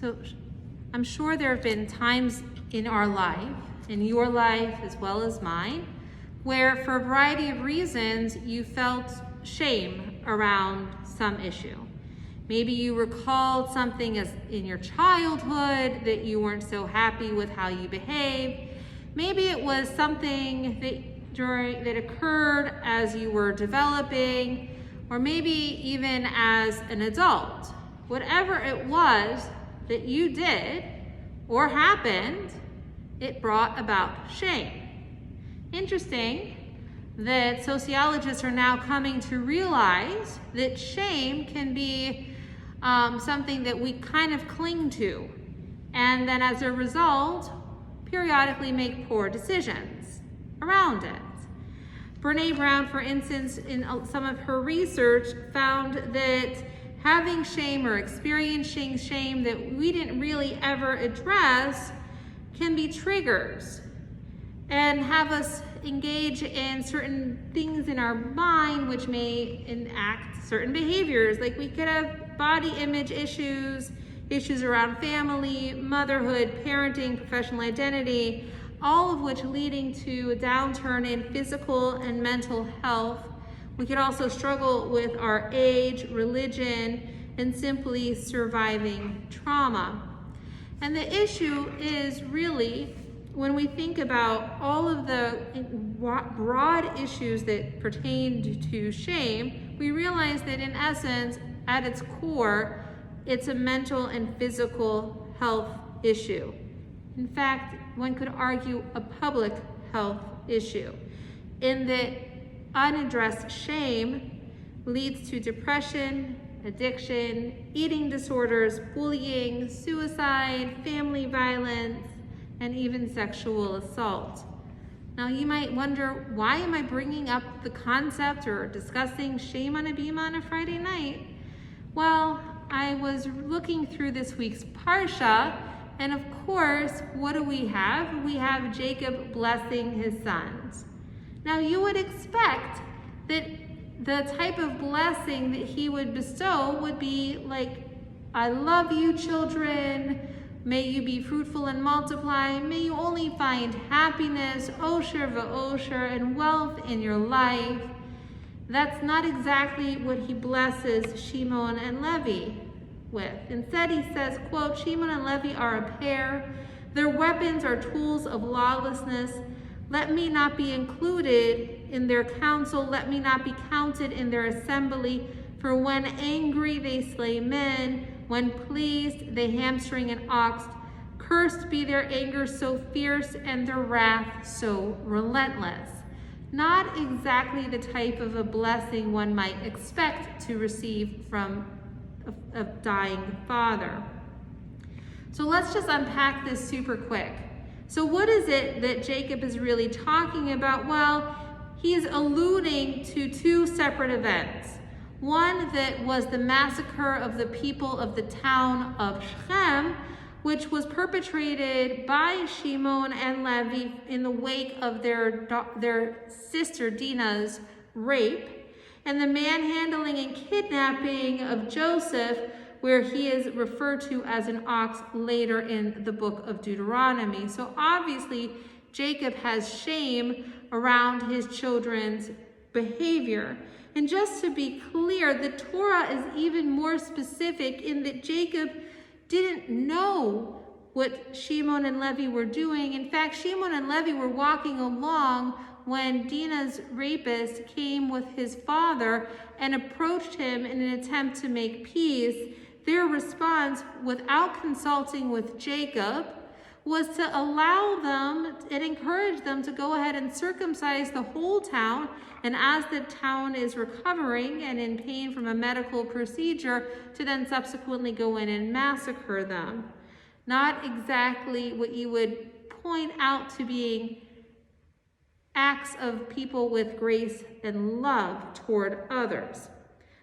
So I'm sure there have been times in our life, in your life as well as mine, where for a variety of reasons you felt shame around some issue. Maybe you recalled something as in your childhood that you weren't so happy with how you behaved. Maybe it was something that occurred as you were developing, or maybe even as an adult. Whatever it was that you did or happened, it brought about shame. Interesting that sociologists are now coming to realize that shame can be something that we kind of cling to, and then as a result, periodically make poor decisions around it. Brene Brown, for instance, in some of her research, found that having shame or experiencing shame that we didn't really ever address can be triggers and have us engage in certain things in our mind which may enact certain behaviors. Like we could have body image issues, issues around family, motherhood, parenting, professional identity, all of which leading to a downturn in physical and mental health. We could also struggle with our age, religion, and simply surviving trauma. And the issue is really, when we think about all of the broad issues that pertain to shame, we realize that in essence, at its core, it's a mental and physical health issue. In fact, one could argue a public health issue, in that unaddressed shame leads to depression, addiction, eating disorders, bullying, suicide, family violence, and even sexual assault. Now you might wonder, why am I bringing up the concept or discussing shame on a bima on a Friday night? Well, I was looking through this week's Parsha, and of course, what do we have? We have Jacob blessing his sons. Now you would expect that the type of blessing that he would bestow would be like, I love you, children. May you be fruitful and multiply. May you only find happiness, osher v'osher, and wealth in your life. That's not exactly what he blesses Shimon and Levi with. Instead, he says, quote, Shimon and Levi are a pair. Their weapons are tools of lawlessness. Let me not be included in their council. Let me not be counted in their assembly. For when angry, they slay men. When pleased, they hamstring an ox. Cursed be their anger so fierce and their wrath so relentless. Not exactly the type of a blessing one might expect to receive from a dying father. So let's just unpack this super quick. So what is it that Jacob is really talking about? Well, he's alluding to two separate events. One that was the massacre of the people of the town of Shechem, which was perpetrated by Shimon and Levi in the wake of their sister Dinah's rape, and the manhandling and kidnapping of Joseph, where he is referred to as an ox later in the book of Deuteronomy. So obviously, Jacob has shame around his children's behavior. And just to be clear, the Torah is even more specific in that Jacob didn't know what Shimon and Levi were doing. In fact, Shimon and Levi were walking along when Dinah's rapist came with his father and approached him in an attempt to make peace. Their response, without consulting with Jacob, was to allow them and encourage them to go ahead and circumcise the whole town. And as the town is recovering and in pain from a medical procedure, to then subsequently go in and massacre them. Not exactly what you would point out to being acts of people with grace and love toward others.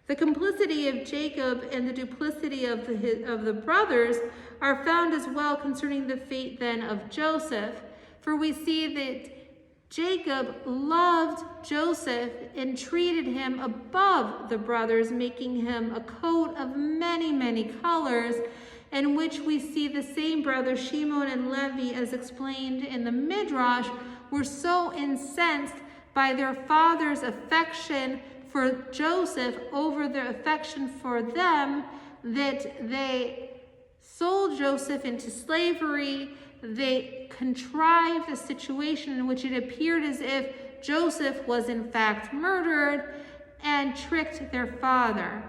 The complicity of Jacob and the duplicity of the brothers are found as well concerning the fate then of Joseph. For we see that Jacob loved Joseph and treated him above the brothers, making him a coat of many, many colors. in which we see the same brothers, Shimon and Levi, as explained in the Midrash, were so incensed by their father's affection for Joseph over their affection for them that they sold Joseph into slavery. They contrived a situation in which it appeared as if Joseph was in fact murdered and tricked their father.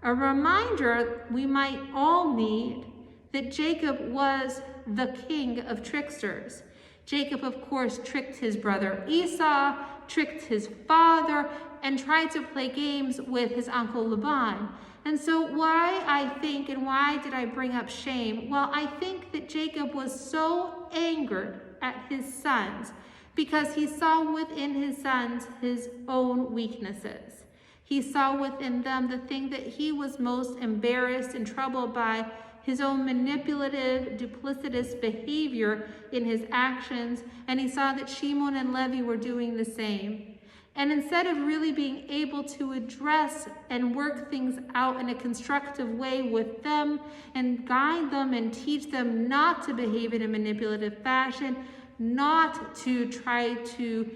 A reminder we might all need that Jacob was the king of tricksters. Jacob, of course, tricked his brother Esau, tricked his father, and tried to play games with his uncle Laban. And so why did I bring up shame? Well, I think that Jacob was so angered at his sons because he saw within his sons his own weaknesses. He saw within them the thing that he was most embarrassed and troubled by, his own manipulative, duplicitous behavior in his actions, and he saw that Shimon and Levi were doing the same. And instead of really being able to address and work things out in a constructive way with them and guide them and teach them not to behave in a manipulative fashion, not to try to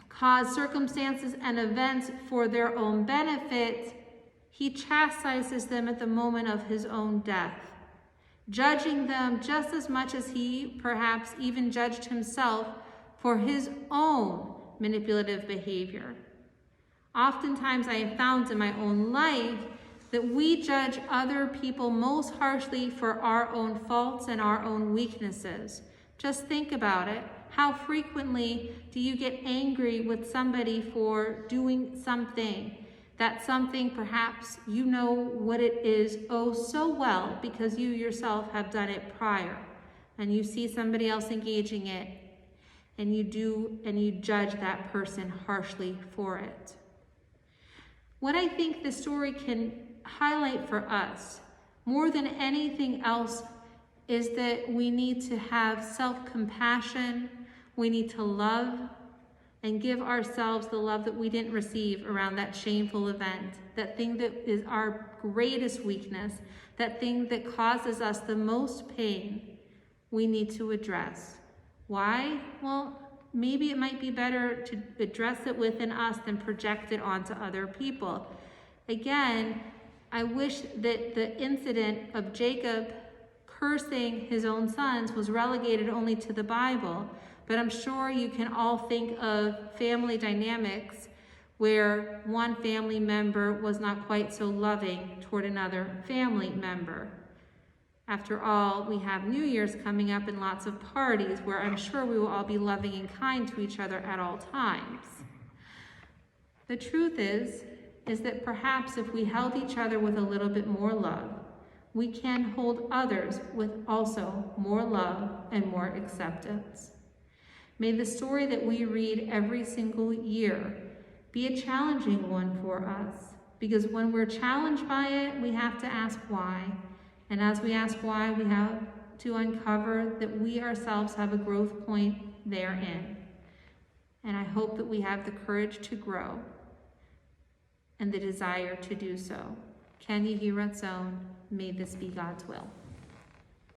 cause circumstances and events for their own benefit, he chastises them at the moment of his own death, judging them just as much as he perhaps even judged himself for his own manipulative behavior. Oftentimes I have found in my own life that we judge other people most harshly for our own faults and our own weaknesses. Just think about it. How frequently do you get angry with somebody for doing something? That something perhaps you know what it is oh so well because you yourself have done it prior, and you see somebody else engaging it, and you judge that person harshly for it. What I think the story can highlight for us more than anything else is that we need to have self-compassion. We need to love and give ourselves the love that we didn't receive around that shameful event, that thing that is our greatest weakness, that thing that causes us the most pain, we need to address. Why? Well, maybe it might be better to address it within us than project it onto other people. Again, I wish that the incident of Jacob cursing his own sons was relegated only to the Bible, but I'm sure you can all think of family dynamics where one family member was not quite so loving toward another family member. After all, we have New Year's coming up and lots of parties where I'm sure we will all be loving and kind to each other at all times. The truth is that perhaps if we held each other with a little bit more love, we can hold others with also more love and more acceptance. May the story that we read every single year be a challenging one for us, because when we're challenged by it, we have to ask why. And as we ask why, we have to uncover that we ourselves have a growth point therein. And I hope that we have the courage to grow and the desire to do so. Ken Yehi Ratzon, may this be God's will.